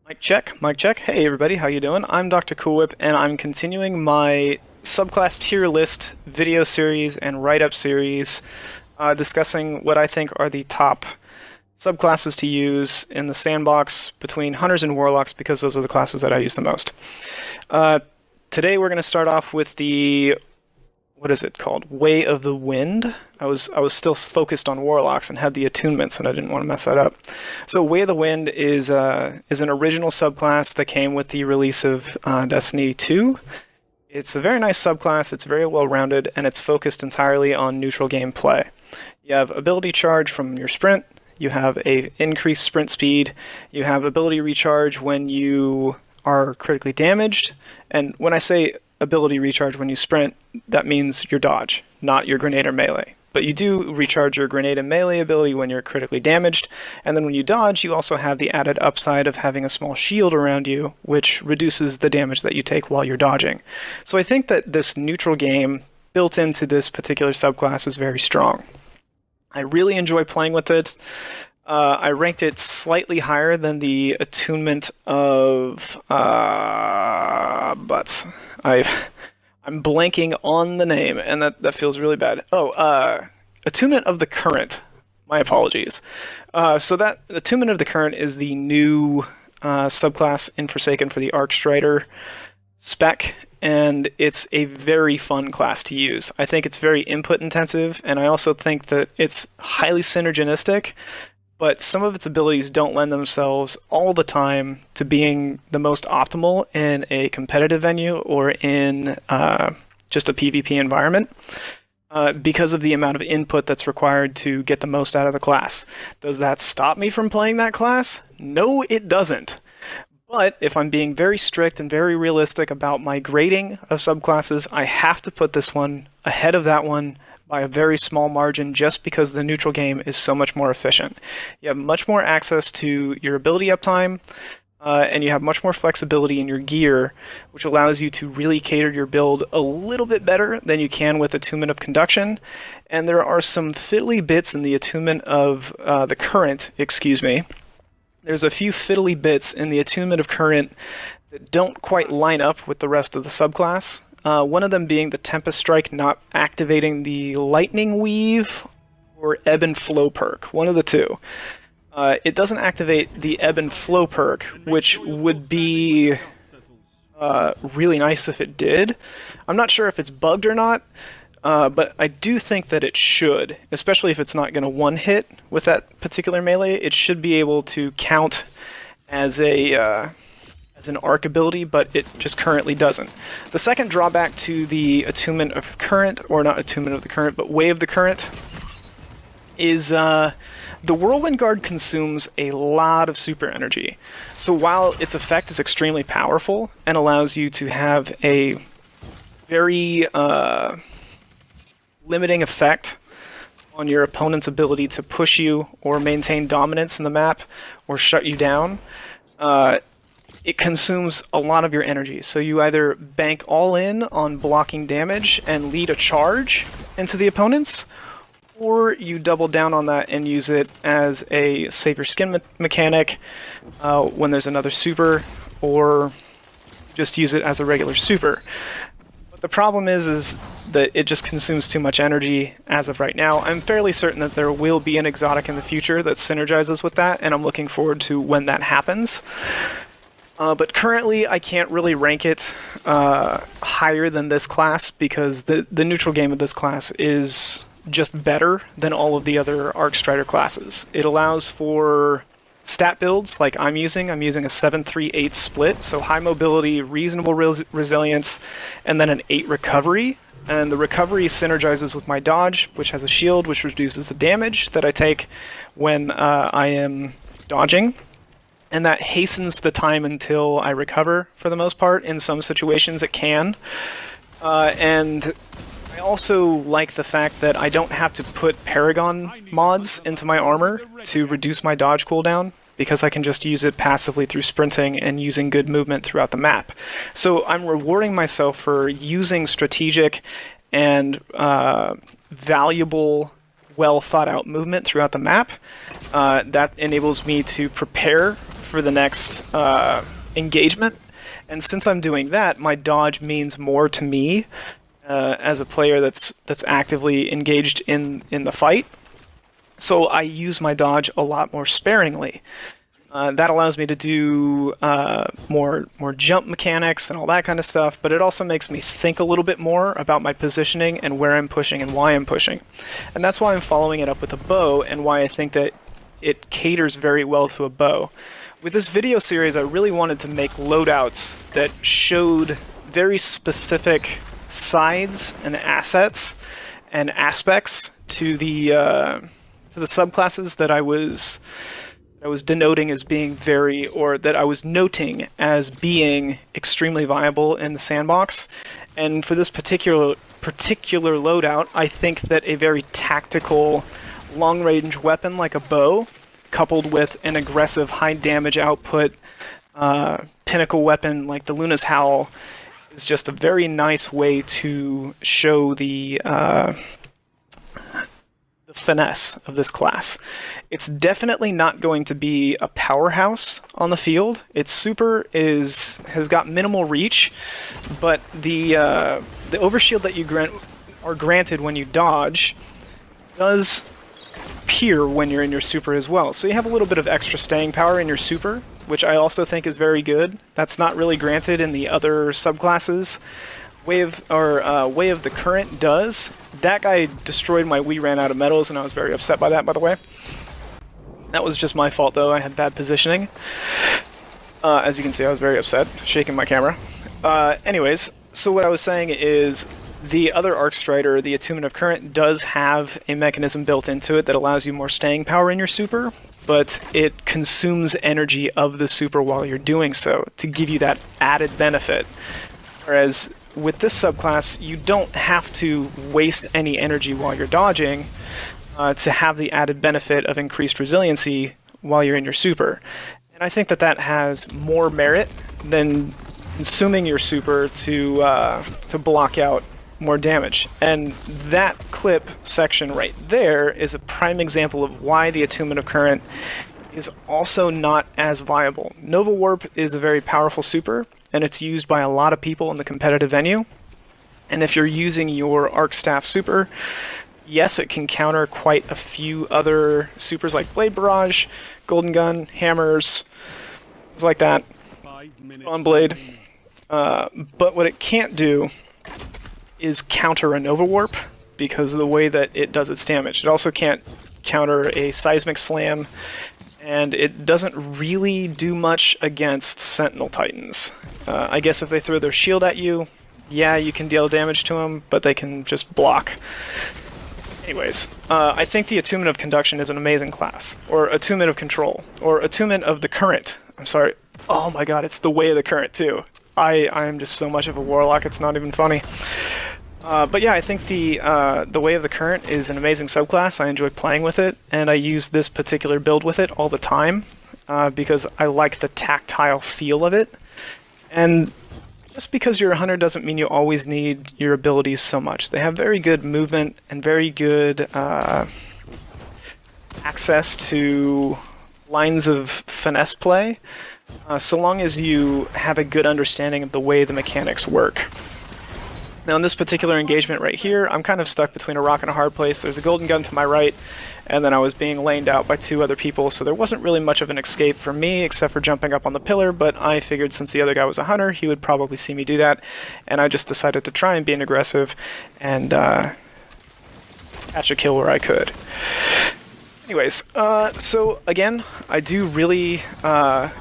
Mic check, mic check. Hey everybody, how you doing? I'm Dr. Cool Whip, and I'm continuing my subclass tier list video series and write-up series, discussing what I think are the top subclasses to use in the sandbox between hunters and warlocks, because those are the classes that I use the most. Today we're going to start off with the what is it called? Way of the Wind. I was still focused on warlocks and had the attunements, and I didn't want to mess that up. So Way of the Wind is an original subclass that came with the release of Destiny 2. It's a very nice subclass. It's very well rounded, and it's focused entirely on neutral game play. You have ability charge from your sprint. You have a increased sprint speed. You have ability recharge when you are critically damaged. And when I say ability recharge when you sprint, that means your dodge, not your grenade or melee. But you do recharge your grenade and melee ability when you're critically damaged, and then when you dodge, you also have the added upside of having a small shield around you, which reduces the damage that you take while you're dodging. So I think that this neutral game built into this particular subclass is very strong. I really enjoy playing with it. I ranked it slightly higher than the attunement of butts. I'm blanking on the name, and that feels really bad. Attunement of the Current. My apologies. So that Attunement of the Current is the new subclass in Forsaken for the Arcstrider spec, and it's a very fun class to use. I think it's very input intensive, and I also think that it's highly synergistic, but some of its abilities don't lend themselves all the time to being the most optimal in a competitive venue or in just a PvP environment because of the amount of input that's required to get the most out of the class. Does that stop me from playing that class? No, it doesn't. But if I'm being very strict and very realistic about my grading of subclasses, I have to put this one ahead of that one by a very small margin, just because the neutral game is so much more efficient. You have much more access to your ability uptime, and you have much more flexibility in your gear, which allows you to really cater your build a little bit better than you can with Attunement of Conduction. And there are some fiddly bits in the Attunement of the Current, There's a few fiddly bits in the Attunement of Current that don't quite line up with the rest of the subclass. One of them being the Tempest Strike not activating the Lightning Weave or Ebb and Flow perk. One of the two. It doesn't activate the Ebb and Flow perk, which would be really nice if it did. I'm not sure if it's bugged or not, but I do think that it should, especially if it's not going to one-hit with that particular melee. It should be able to count as an arc ability, but it just currently doesn't. The second drawback to the Attunement of Current, or not Attunement of the Current, but Way of the Current, is the Whirlwind Guard consumes a lot of super energy. So while its effect is extremely powerful and allows you to have a very limiting effect on your opponent's ability to push you or maintain dominance in the map or shut you down, it consumes a lot of your energy. So you either bank all in on blocking damage and lead a charge into the opponents, or you double down on that and use it as a save your skin mechanic when there's another super, or just use it as a regular super. But the problem is that it just consumes too much energy as of right now. I'm fairly certain that there will be an exotic in the future that synergizes with that, and I'm looking forward to when that happens. But currently, I can't really rank it higher than this class, because the neutral game of this class is just better than all of the other Arcstrider classes. It allows for stat builds like I'm using. I'm using a 7-3-8 split, so high mobility, reasonable resilience, and then an 8 recovery. And the recovery synergizes with my dodge, which has a shield, which reduces the damage that I take when I am dodging. And that hastens the time until I recover, for the most part. In some situations it can. And I also like the fact that I don't have to put Paragon mods into my armor to reduce my dodge cooldown, because I can just use it passively through sprinting and using good movement throughout the map. So I'm rewarding myself for using strategic and valuable, well thought out movement throughout the map. That enables me to prepare for the next engagement. And since I'm doing that, my dodge means more to me as a player that's actively engaged in the fight. So I use my dodge a lot more sparingly. That allows me to do more jump mechanics and all that kind of stuff, but it also makes me think a little bit more about my positioning and where I'm pushing and why I'm pushing. And that's why I'm following it up with a bow, and why I think that it caters very well to a bow. With this video series, I really wanted to make loadouts that showed very specific sides and assets and aspects to the subclasses that I was denoting as being that I was noting as being extremely viable in the sandbox. And for this particular loadout, I think that a very tactical long-range weapon like a bow, coupled with an aggressive high damage output pinnacle weapon like the Luna's Howl, is just a very nice way to show the finesse of this class. It's definitely not going to be a powerhouse on the field. Its super has got minimal reach, but the overshield that you are granted when you dodge does appear when you're in your super as well. So you have a little bit of extra staying power in your super, which I also think is very good. That's not really granted in the other subclasses. Way of the Current does. That guy destroyed my We Ran Out of Metals, and I was very upset by that, by the way. That was just my fault, though. I had bad positioning. As you can see, I was very upset, shaking my camera. Anyways, so what I was saying is the other Arc Strider, the Attunement of Current, does have a mechanism built into it that allows you more staying power in your super, but it consumes energy of the super while you're doing so to give you that added benefit. Whereas with this subclass, you don't have to waste any energy while you're dodging to have the added benefit of increased resiliency while you're in your super. And I think that has more merit than consuming your super to block out more damage. And that clip section right there is a prime example of why the Attunement of Current is also not as viable. Nova Warp is a very powerful super, and it's used by a lot of people in the competitive venue. And if you're using your Arc Staff super, yes, it can counter quite a few other supers like Blade Barrage, Golden Gun, Hammers, things like that, on Blade. But what it can't do is counter a Nova Warp because of the way that it does its damage. It also can't counter a Seismic Slam, and it doesn't really do much against Sentinel Titans. I guess if they throw their shield at you, yeah, you can deal damage to them, but they can just block. Anyways, I think the Attunement of Conduction is an amazing class, or Attunement of Control, or Attunement of the Current. I'm sorry. Oh my god, it's the Way of the Current too. I am just so much of a warlock, it's not even funny. But yeah, I think the Way of the Current is an amazing subclass. I enjoy playing with it, and I use this particular build with it all the time because I like the tactile feel of it. And just because you're a hunter doesn't mean you always need your abilities so much. They have very good movement and very good access to lines of finesse play, so long as you have a good understanding of the way the mechanics work. Now in this particular engagement right here, I'm kind of stuck between a rock and a hard place. There's a Golden Gun to my right, and then I was being laned out by two other people, so there wasn't really much of an escape for me except for jumping up on the pillar, but I figured since the other guy was a hunter, he would probably see me do that, and I just decided to try and be an aggressive and catch a kill where I could. Anyways, so again, I do really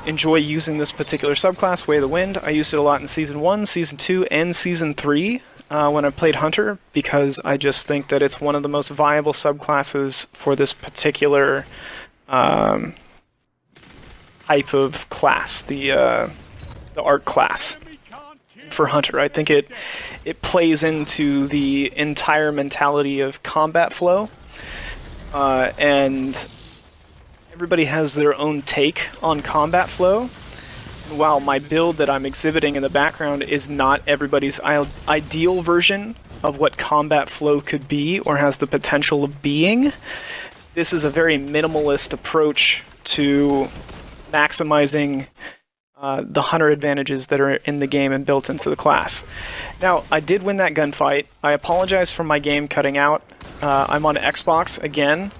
enjoy using this particular subclass, Way of the Wind. I used it a lot in Season 1, Season 2, and Season 3 when I played Hunter, because I just think that it's one of the most viable subclasses for this particular type of class, the Arc class for Hunter. I think it plays into the entire mentality of combat flow. And everybody has their own take on combat flow. While my build that I'm exhibiting in the background is not everybody's ideal version of what combat flow could be or has the potential of being, this is a very minimalist approach to maximizing the hunter advantages that are in the game and built into the class. Now, I did win that gunfight. I apologize for my game cutting out. I'm on Xbox again,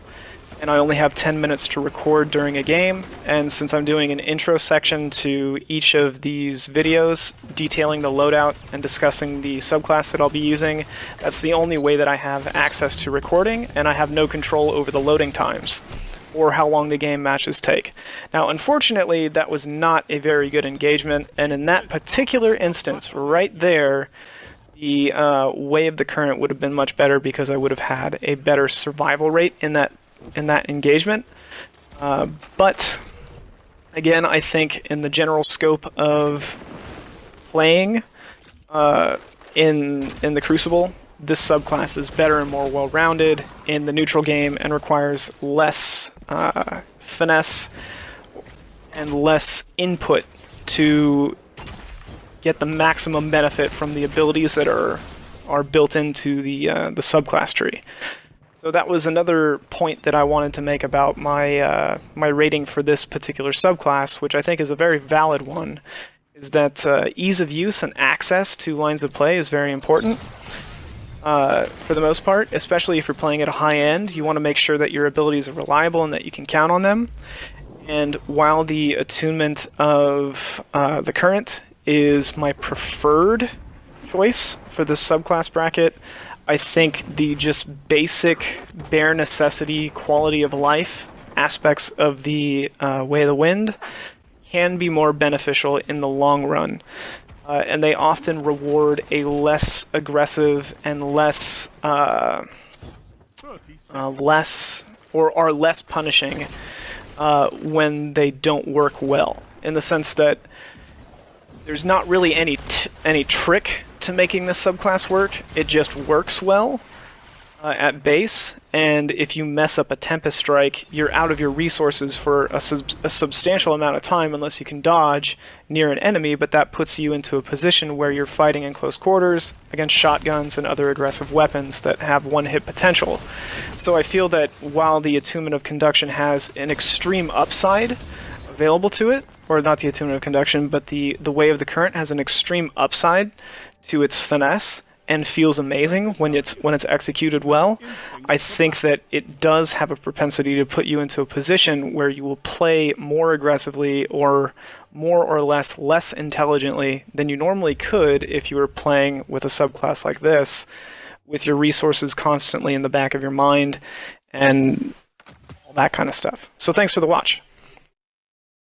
and I only have 10 minutes to record during a game, and since I'm doing an intro section to each of these videos detailing the loadout and discussing the subclass that I'll be using, that's the only way that I have access to recording, and I have no control over the loading times or how long the game matches take. Now, unfortunately, that was not a very good engagement, and in that particular instance, right there, the Way of the Current would have been much better because I would have had a better survival rate in that engagement. But again, I think in the general scope of playing in the Crucible, this subclass is better and more well-rounded in the neutral game and requires less finesse and less input to get the maximum benefit from the abilities that are built into the subclass tree. So that was another point that I wanted to make about my my rating for this particular subclass, which I think is a very valid one, is that ease of use and access to lines of play is very important. For the most part, especially if you're playing at a high end, you want to make sure that your abilities are reliable and that you can count on them. And while the attunement of the Current is my preferred choice for this subclass bracket, I think the just basic, bare necessity, quality of life aspects of the Way of the Wind can be more beneficial in the long run. And they often reward a less aggressive and less are less punishing when they don't work well. In the sense that there's not really any trick to making this subclass work. It just works well at base, and if you mess up a Tempest Strike, you're out of your resources for a substantial amount of time unless you can dodge near an enemy, but that puts you into a position where you're fighting in close quarters against shotguns and other aggressive weapons that have one-hit potential. So I feel that while the Attunement of Conduction has an extreme upside available to it, or not the Attunement of Conduction, but the Way of the Current has an extreme upside to its finesse, and feels amazing when it's executed well, I think that it does have a propensity to put you into a position where you will play more aggressively or more or less intelligently than you normally could if you were playing with a subclass like this, with your resources constantly in the back of your mind and all that kind of stuff. So thanks for the watch.